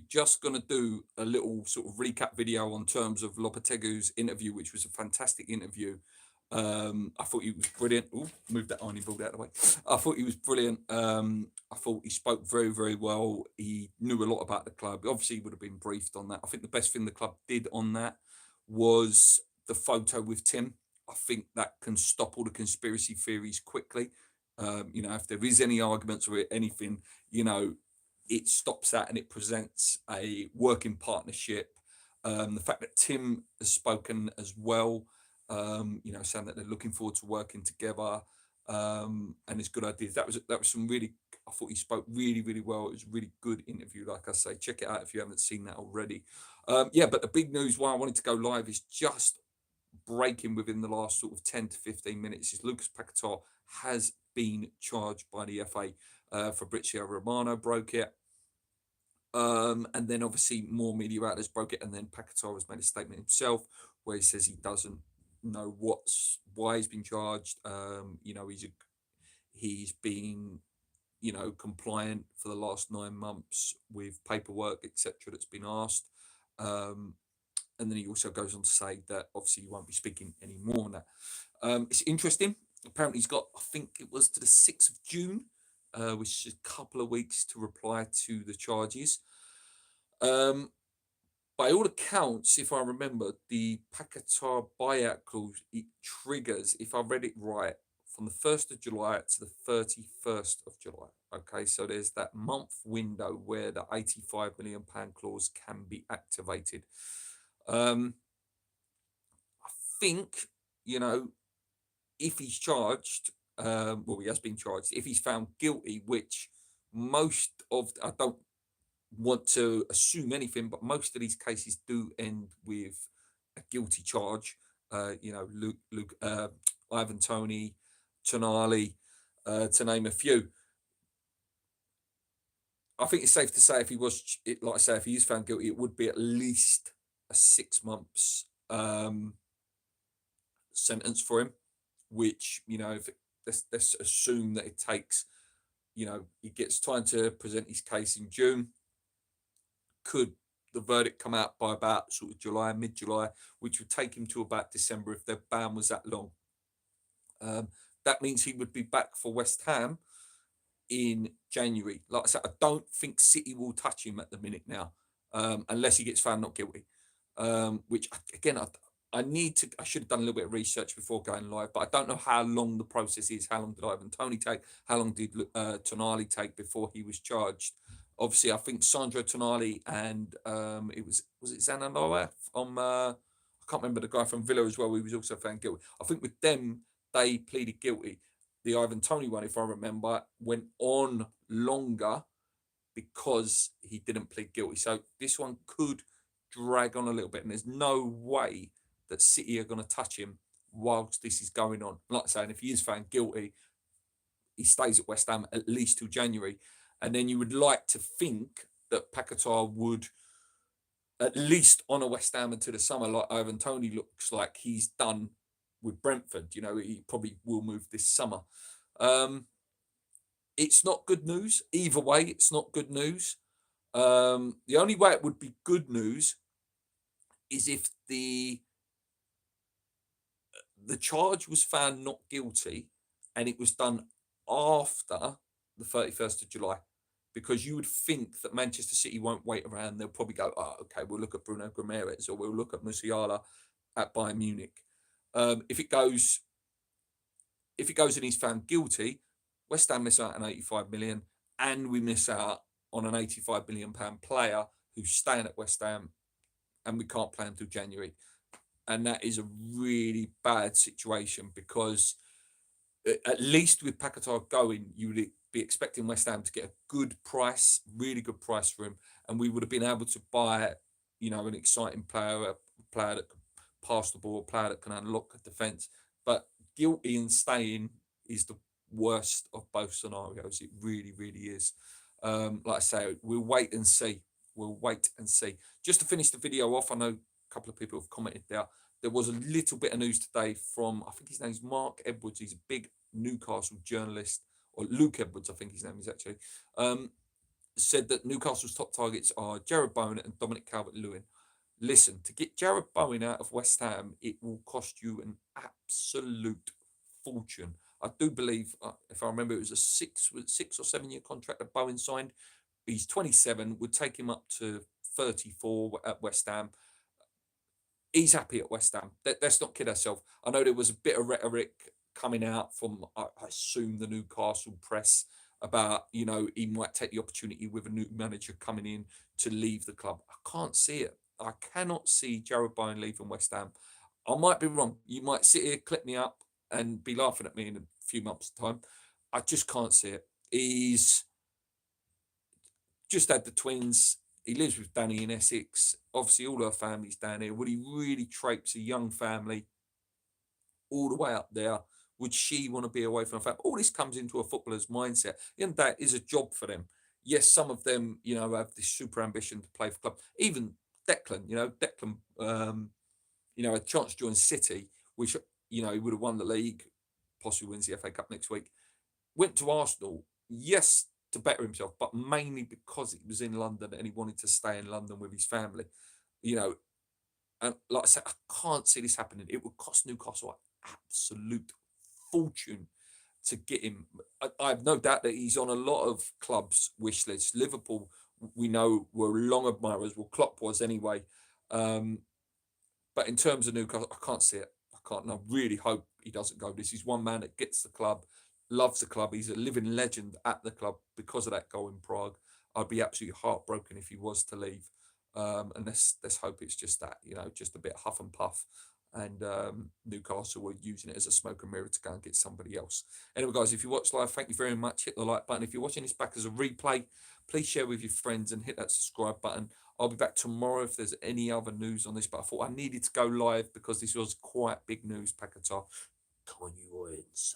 just going to do a little sort of recap video on terms of Lopetegui's interview, which was a fantastic interview. I thought he was brilliant. Oh, move that ironing board out of the way. I thought he was brilliant. I thought he spoke very, very well. He knew a lot about the club. Obviously, he would have been briefed on that. I think the best thing the club did on that was the photo with Tim. I think that can stop all the conspiracy theories quickly. If there is any arguments or anything, it stops that and it presents a working partnership. The fact that Tim has spoken as well, saying that they're looking forward to working together, and it's good ideas. That was some really. I thought he spoke really, really well. It was a really good interview. Like I say, check it out if you haven't seen that already. But the big news why I wanted to go live is just breaking within the last sort of 10 to 15 minutes is Lucas Paqueta has been charged by the FA. Fabrizio Romano broke it. And then obviously more media outlets broke it. And then Paqueta has made a statement himself where he says he doesn't know why he's been charged. He's been, compliant for the last 9 months with paperwork, etc. that's been asked. And then he also goes on to say that obviously he won't be speaking anymore on that. It's interesting. Apparently he's got, I think it was to the 6th of June, which is a couple of weeks to reply to the charges. By all accounts, if I remember, the Paqueta buyout clause, it triggers, if I read it right, from the 1st of July to the 31st of July. Okay, so there's that month window where the £85 million clause can be activated. I think, if he's charged, he has been charged, if he's found guilty, which I don't want to assume anything, but most of these cases do end with a guilty charge. Luke, Ivan Toney, Tonali, to name a few. I think it's safe to say if he is found guilty, it would be at least a 6 months sentence for him, which, let's assume that it takes, he gets time to present his case in June. Could the verdict come out by about sort of July, mid-July, which would take him to about December if their ban was that long. That means he would be back for West Ham in January. Like I said, I don't think City will touch him at the minute now, unless he gets found not guilty. Which again, I should have done a little bit of research before going live, but I don't know how long the process is. How long did Ivan Toney take? How long did Tonali take before he was charged? Obviously, I think Sandro Tonali and was it Zananoa from I can't remember the guy from Villa as well. He was also found guilty. I think with them they pleaded guilty. The Ivan Toney one, if I remember, went on longer because he didn't plead guilty. So this one could drag on a little bit, and there's no way that City are going to touch him whilst this is going on. Like I say, if he is found guilty, he stays at West Ham at least till January. And then you would like to think that Paqueta would at least honour West Ham until the summer, like Ivan Toney looks like he's done with Brentford. He probably will move this summer. It's not good news. Either way, it's not good news. The only way it would be good news is if the charge was found not guilty and it was done after the 31st of July, because you would think that Manchester City won't wait around. They'll probably go, okay, we'll look at Bruno Guimaraes or we'll look at Musiala at Bayern Munich. If it goes and he's found guilty, West Ham miss out on 85 million, and we miss out on an 85 million pound player who's staying at West Ham, and we can't play until January. And that is a really bad situation, because at least with Paqueta going, you would be expecting West Ham to get a good price, really good price for him, and we would have been able to buy, an exciting player, a player that can pass the ball, a player that can unlock a defence. But guilty and staying is the worst of both scenarios. It really, really is. Like I say, we'll wait and see. Just to finish the video off, I know a couple of people have commented there. There was a little bit of news today from, I think his name's Mark Edwards. He's a big Newcastle journalist, or Luke Edwards, I think his name is actually. said that Newcastle's top targets are Jarrod Bowen and Dominic Calvert-Lewin. Listen, to get Jarrod Bowen out of West Ham, it will cost you an absolute fortune. I do believe, if I remember, it was a 6 or 7 year contract that Bowen signed. He's 27, would take him up to 34 at West Ham. He's happy at West Ham. Let's not kid ourselves. I know there was a bit of rhetoric coming out from, I assume, the Newcastle press about, he might take the opportunity with a new manager coming in to leave the club. I can't see it. I cannot see Jarrod Bowen leaving West Ham. I might be wrong. You might sit here, clip me up, and be laughing at me in a few months' time. I just can't see it. He's just had the twins. He lives with Danny in Essex. Obviously, all her family's down here. Would he really traipse a young family all the way up there? Would she want to be away from her family? All this comes into a footballer's mindset. And that is a job for them. Yes, some of them, have this super ambition to play for club. Even Declan, a chance to join City, which, he would have won the league, possibly wins the FA Cup next week. Went to Arsenal, yes, to better himself, but mainly because he was in London and he wanted to stay in London with his family. And like I said, I can't see this happening. It would cost Newcastle an absolute fortune to get him. I have no doubt that he's on a lot of clubs' wish lists. Liverpool, we know, were long admirers. Well, Klopp was anyway. But in terms of Newcastle, I can't see it. I can't. And I really hope he doesn't go. This is one man that gets the club, loves the club. He's a living legend at the club because of that goal in Prague. I'd be absolutely heartbroken if he was to leave. And let's hope it's just that, just a bit huff and puff. And Newcastle were using it as a smoke and mirror to go and get somebody else. Anyway, guys, if you watch live, thank you very much. Hit the like button. If you're watching this back as a replay, please share with your friends and hit that subscribe button. I'll be back tomorrow if there's any other news on this, but I thought I needed to go live because this was quite big news, Paqueta. Come on, you Lions.